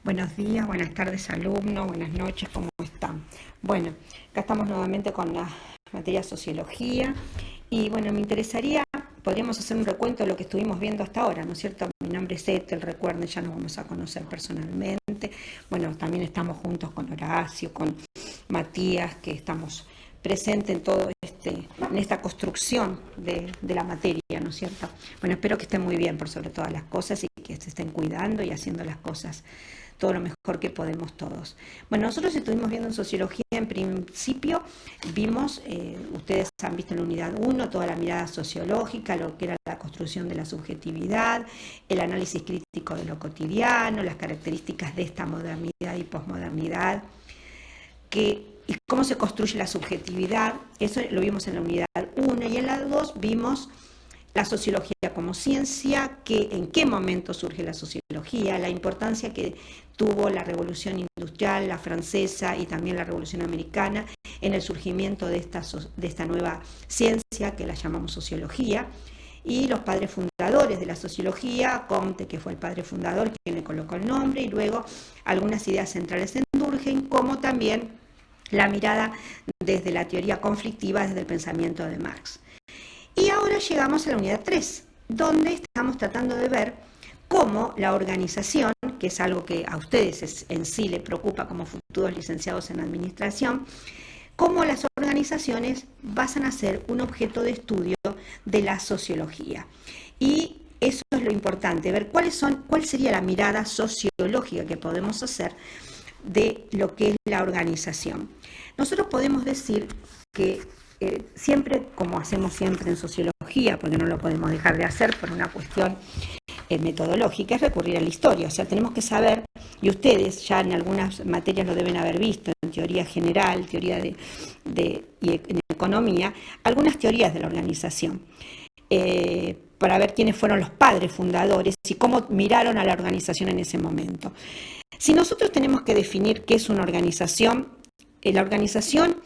Buenos días, buenas tardes alumnos, buenas noches, ¿cómo están? Bueno, acá estamos nuevamente con la materia sociología y bueno, me interesaría, podríamos hacer un recuento de lo que estuvimos viendo hasta ahora, ¿no es cierto? Mi nombre es Ethel, recuerden, ya nos vamos a conocer personalmente. Bueno, también estamos juntos con Horacio, con Matías, que estamos presentes en todo en esta construcción de la materia, ¿no es cierto? Bueno, espero que estén muy bien por sobre todas las cosas y que se estén cuidando y haciendo las cosas todo lo mejor que podemos todos. Bueno, nosotros estuvimos viendo en sociología, en principio vimos, ustedes han visto en la unidad 1, toda la mirada sociológica, lo que era la construcción de la subjetividad, el análisis crítico de lo cotidiano, las características de esta modernidad y posmodernidad, y cómo se construye la subjetividad. Eso lo vimos en la unidad 1, y en la 2 vimos la sociología como ciencia, en qué momento surge la sociología, la importancia que tuvo la revolución industrial, la francesa y también la revolución americana en el surgimiento de esta nueva ciencia que la llamamos sociología, y los padres fundadores de la sociología, Comte, que fue el padre fundador, quien le colocó el nombre, y luego algunas ideas centrales en Durkheim, como también la mirada desde la teoría conflictiva, desde el pensamiento de Marx. Y ahora llegamos a la unidad 3, donde estamos tratando de ver cómo la organización, que es algo que a ustedes en sí les preocupa como futuros licenciados en administración, cómo las organizaciones pasan a ser un objeto de estudio de la sociología. Y eso es lo importante, ver cuál sería la mirada sociológica que podemos hacer de lo que es la organización. Nosotros podemos decir que siempre, como hacemos siempre en sociología, porque no lo podemos dejar de hacer por una cuestión metodológica, es recurrir a la historia. O sea, tenemos que saber, y ustedes ya en algunas materias lo deben haber visto, en teoría general, teoría y en economía, algunas teorías de la organización, para ver quiénes fueron los padres fundadores y cómo miraron a la organización en ese momento. Si nosotros tenemos que definir qué es una organización, la organización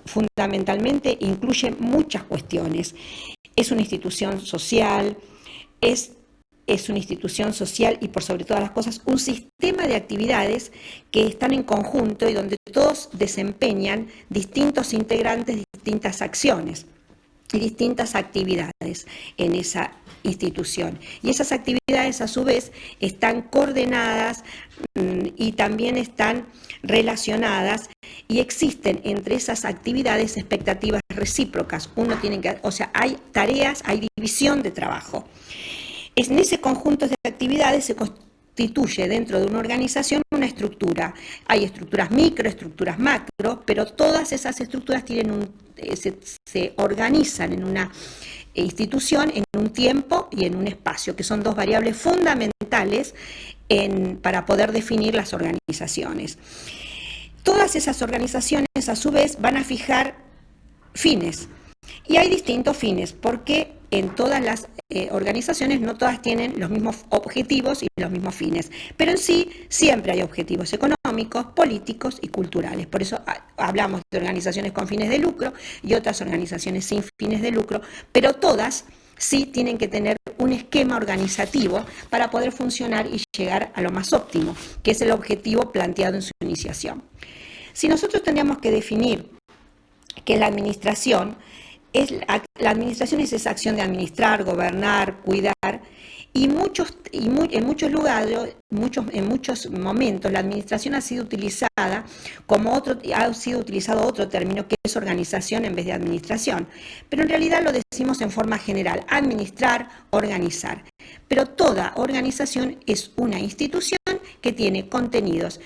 fundamentalmente incluye muchas cuestiones. Es una institución social, es una institución social y por sobre todas las cosas un sistema de actividades que están en conjunto y donde todos desempeñan distintos integrantes, distintas acciones y distintas actividades en esa institución. Y esas actividades a su vez están coordenadas y también están relacionadas, y existen entre esas actividades expectativas recíprocas. Hay tareas, hay división de trabajo. En ese conjunto de actividades se constituye dentro de una organización una estructura. Hay estructuras micro, estructuras macro, pero todas esas estructuras se organizan en una institución, en un tiempo y en un espacio, que son dos variables fundamentales para poder definir las organizaciones. Todas esas organizaciones, a su vez, van a fijar fines. Y hay distintos fines, porque en todas las organizaciones no todas tienen los mismos objetivos y los mismos fines, pero en sí siempre hay objetivos económicos, políticos y culturales. Por eso hablamos de organizaciones con fines de lucro y otras organizaciones sin fines de lucro, pero todas sí tienen que tener un esquema organizativo para poder funcionar y llegar a lo más óptimo, que es el objetivo planteado en su iniciación. Si nosotros tendríamos que definir que la administración es esa acción de administrar, gobernar, cuidar, y en muchos lugares, en muchos momentos, la administración ha sido utilizado otro término que es organización en vez de administración. Pero en realidad lo decimos en forma general: administrar, organizar. Pero toda organización es una institución que tiene contenidos.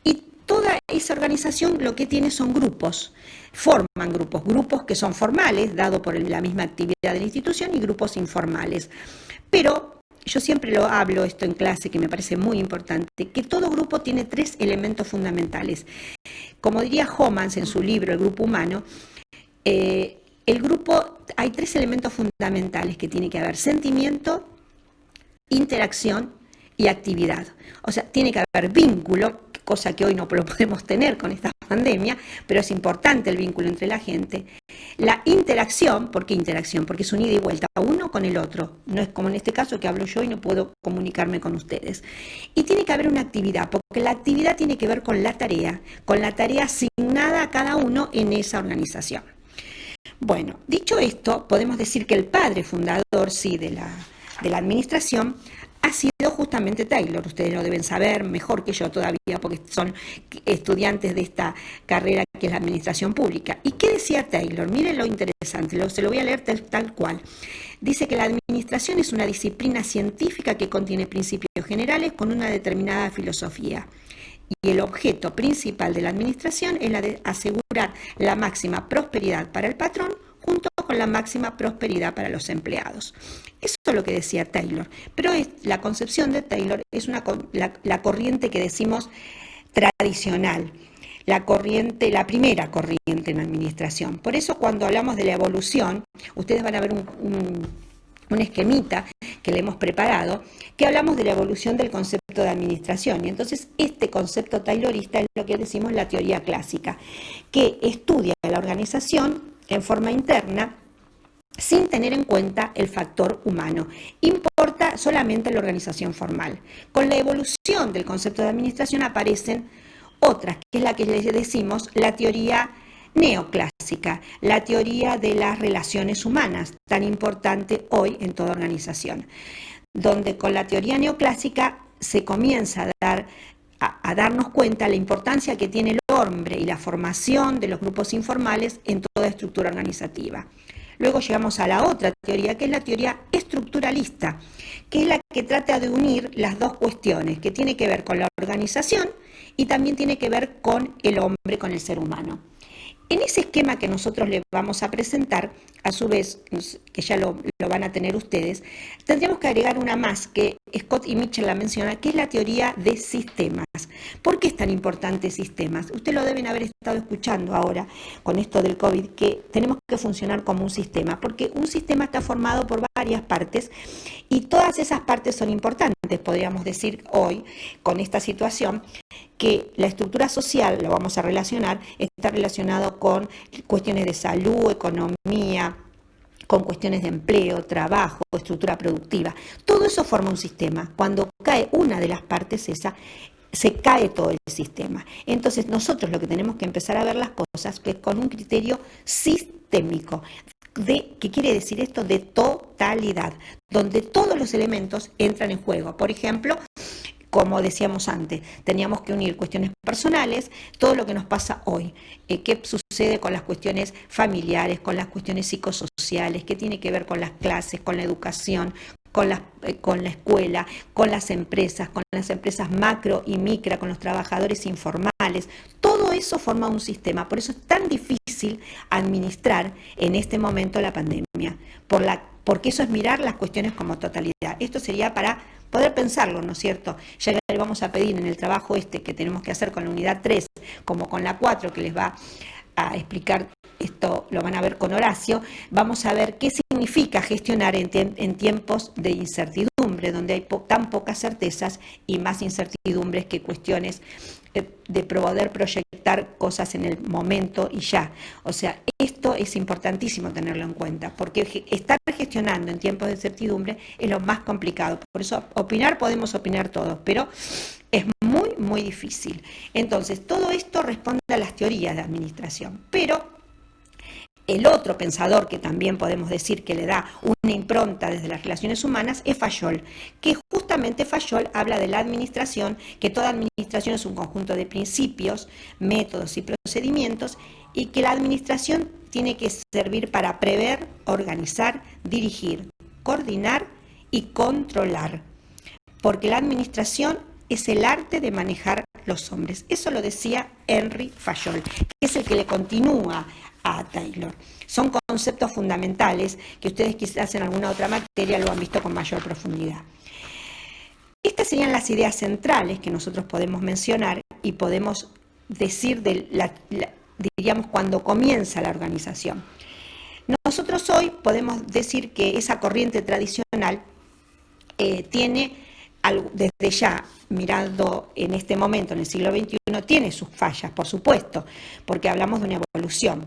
Y toda esa organización lo que tiene son grupos. Forman grupos que son formales, dado por la misma actividad de la institución, y grupos informales. Pero yo siempre hablo esto en clase, que me parece muy importante, que todo grupo tiene 3 elementos fundamentales. Como diría Homans en su libro El grupo humano, el grupo, hay 3 elementos fundamentales que tiene que haber: sentimiento, interacción y actividad. O sea, tiene que haber vínculo, cosa que hoy no lo podemos tener con esta pandemia, pero es importante el vínculo entre la gente. La interacción, ¿por qué interacción? Porque es un ida y vuelta, uno con el otro. No es como en este caso que hablo yo y no puedo comunicarme con ustedes. Y tiene que haber una actividad, porque la actividad tiene que ver con la tarea asignada a cada uno en esa organización. Bueno, dicho esto, podemos decir que el padre fundador, sí, de la administración ha sido justamente Taylor. Ustedes lo deben saber mejor que yo todavía porque son estudiantes de esta carrera que es la administración pública. ¿Y qué decía Taylor? Miren lo interesante, se lo voy a leer tal cual. Dice que la administración es una disciplina científica que contiene principios generales con una determinada filosofía. Y el objeto principal de la administración es la de asegurar la máxima prosperidad para el patrón junto con la máxima prosperidad para los empleados. Eso es lo que decía Taylor, pero la concepción de Taylor es la corriente que decimos tradicional, la primera corriente en la administración. Por eso cuando hablamos de la evolución, ustedes van a ver un esquemita que le hemos preparado, que hablamos de la evolución del concepto de administración. Y entonces este concepto taylorista es lo que decimos la teoría clásica, que estudia la organización en forma interna sin tener en cuenta el factor humano. Importa solamente la organización formal. Con la evolución del concepto de administración aparecen otras, que es la que les decimos la teoría neoclásica, la teoría de las relaciones humanas, tan importante hoy en toda organización, donde con la teoría neoclásica se comienza a darnos cuenta la importancia que tiene el hombre y la formación de los grupos informales en toda estructura organizativa. Luego llegamos a la otra teoría, que es la teoría estructuralista, que es la que trata de unir las dos cuestiones, que tiene que ver con la organización y también tiene que ver con el hombre, con el ser humano. En ese esquema que nosotros les vamos a presentar, a su vez, que ya lo van a tener ustedes, tendríamos que agregar una más que Scott y Mitchell la mencionan, que es la teoría de sistemas. ¿Por qué es tan importante sistemas? Ustedes lo deben haber estado escuchando ahora con esto del COVID, que tenemos que funcionar como un sistema, porque un sistema está formado por varias partes y todas esas partes son importantes, podríamos decir hoy, con esta situación, que la estructura social, lo vamos a relacionar, está relacionado con cuestiones de salud, economía, con cuestiones de empleo, trabajo, estructura productiva. Todo eso forma un sistema. Cuando cae una de las partes esa, se cae todo el sistema. Entonces nosotros lo que tenemos que empezar a ver las cosas es con un criterio sistémico. ¿Qué quiere decir esto? De totalidad, donde todos los elementos entran en juego. Por ejemplo, como decíamos antes, teníamos que unir cuestiones personales, todo lo que nos pasa hoy, qué sucede con las cuestiones familiares, con las cuestiones psicosociales, qué tiene que ver con las clases, con la educación, con la escuela, con las empresas macro y micro, con los trabajadores informales. Todo eso forma un sistema, por eso es tan difícil administrar en este momento la pandemia, porque eso es mirar las cuestiones como totalidad. Esto sería para poder pensarlo, ¿no es cierto? Ya le vamos a pedir en el trabajo que tenemos que hacer con la unidad 3, como con la 4, que les va a explicar esto, lo van a ver con Horacio, vamos a ver qué significa gestionar en tiempos de incertidumbre, donde hay tan pocas certezas y más incertidumbres que cuestiones de poder proyectar cosas en el momento y ya. O sea, esto es importantísimo tenerlo en cuenta, porque estar gestionando en tiempos de incertidumbre es lo más complicado. Por eso podemos opinar todos, pero es muy, muy difícil. Entonces, todo esto responde a las teorías de administración, pero el otro pensador que también podemos decir que le da una impronta desde las relaciones humanas es Fayol, que justamente Fayol habla de la administración, que toda administración es un conjunto de principios, métodos y procedimientos, y que la administración tiene que servir para prever, organizar, dirigir, coordinar y controlar, porque la administración es el arte de manejar los hombres. Eso lo decía Henry Fayol, que es el que le continúa a Taylor. Son conceptos fundamentales que ustedes quizás en alguna otra materia lo han visto con mayor profundidad. Estas serían las ideas centrales que nosotros podemos mencionar y podemos decir diríamos cuando comienza la organización. Nosotros hoy podemos decir que esa corriente tradicional tiene, desde ya mirando en este momento, en el siglo XXI, tiene sus fallas, por supuesto, porque hablamos de una evolución.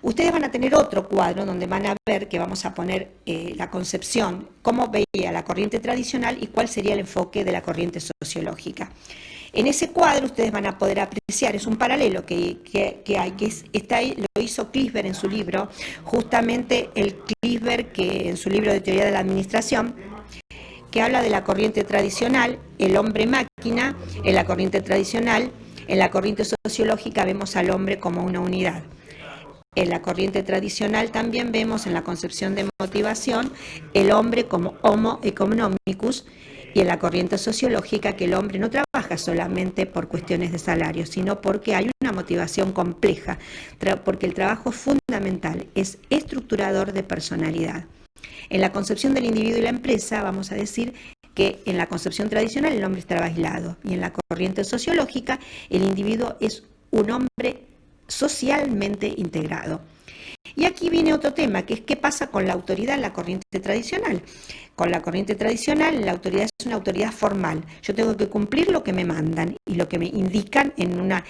Ustedes van a tener otro cuadro donde van a ver que vamos a poner la concepción, cómo veía la corriente tradicional y cuál sería el enfoque de la corriente sociológica. En ese cuadro ustedes van a poder apreciar, es un paralelo que hay, está ahí, lo hizo Klisberg en su libro, justamente el Klisberg que en su libro de teoría de la administración, que habla de la corriente tradicional, el hombre máquina, en la corriente tradicional, en la corriente sociológica vemos al hombre como una unidad. En la corriente tradicional también vemos en la concepción de motivación el hombre como homo economicus, y en la corriente sociológica que el hombre no trabaja solamente por cuestiones de salario, sino porque hay una motivación compleja, porque el trabajo es fundamental, es estructurador de personalidad. En la concepción del individuo y la empresa vamos a decir que en la concepción tradicional el hombre estaba aislado, y en la corriente sociológica el individuo es un hombre socialmente integrado. Y aquí viene otro tema, que es qué pasa con la autoridad en la corriente tradicional. Con la corriente tradicional, la autoridad es una autoridad formal. Yo tengo que cumplir lo que me mandan y lo que me indican en una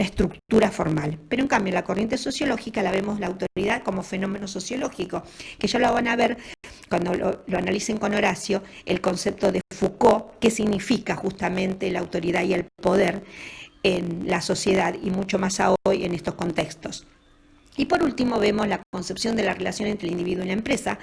estructura formal. Pero en cambio, en la corriente sociológica la vemos la autoridad como fenómeno sociológico, que ya lo van a ver cuando lo analicen con Horacio, el concepto de Foucault, qué significa justamente la autoridad y el poder en la sociedad y mucho más hoy en estos contextos. Y por último vemos la concepción de la relación entre el individuo y la empresa,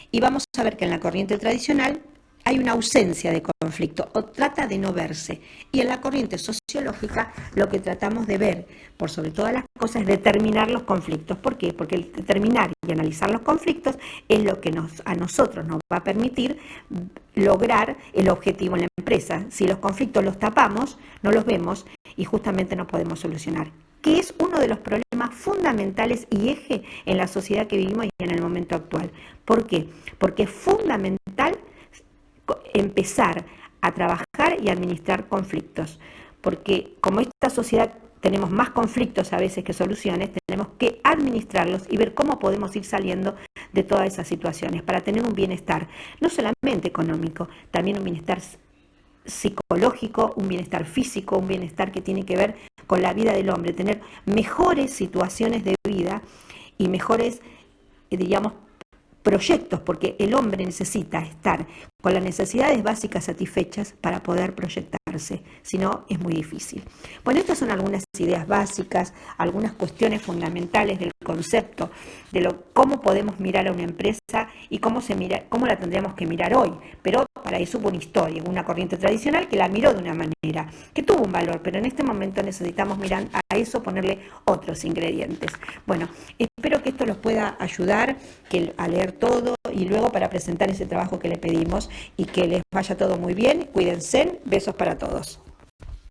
y vamos a ver que en la corriente tradicional hay una ausencia de conflicto o trata de no verse, y en la corriente sociológica lo que tratamos de ver por sobre todas las cosas es determinar los conflictos. ¿Por qué? Porque el determinar y analizar los conflictos es lo que a nosotros nos va a permitir lograr el objetivo en la empresa. Si los conflictos los tapamos, no los vemos y justamente no podemos solucionar, que es uno de los problemas fundamentales y eje en la sociedad que vivimos y en el momento actual. ¿Por qué? Porque es fundamental empezar a trabajar y administrar conflictos, porque como esta sociedad tenemos más conflictos a veces que soluciones, tenemos que administrarlos y ver cómo podemos ir saliendo de todas esas situaciones para tener un bienestar, no solamente económico, también un bienestar psicológico, un bienestar físico, un bienestar que tiene que ver con la vida del hombre, tener mejores situaciones de vida y mejores, digamos, proyectos, porque el hombre necesita estar con las necesidades básicas satisfechas para poder proyectarse, si no es muy difícil. Bueno, estas son algunas ideas básicas, algunas cuestiones fundamentales del concepto de cómo podemos mirar a una empresa y cómo la tendríamos que mirar hoy, pero para eso hubo una historia, una corriente tradicional que la miró de una manera, que tuvo un valor, pero en este momento necesitamos mirar a eso, ponerle otros ingredientes. Bueno, espero que esto los pueda ayudar a leer todo y luego para presentar ese trabajo que le pedimos y que les vaya todo muy bien. Cuídense, besos para todos.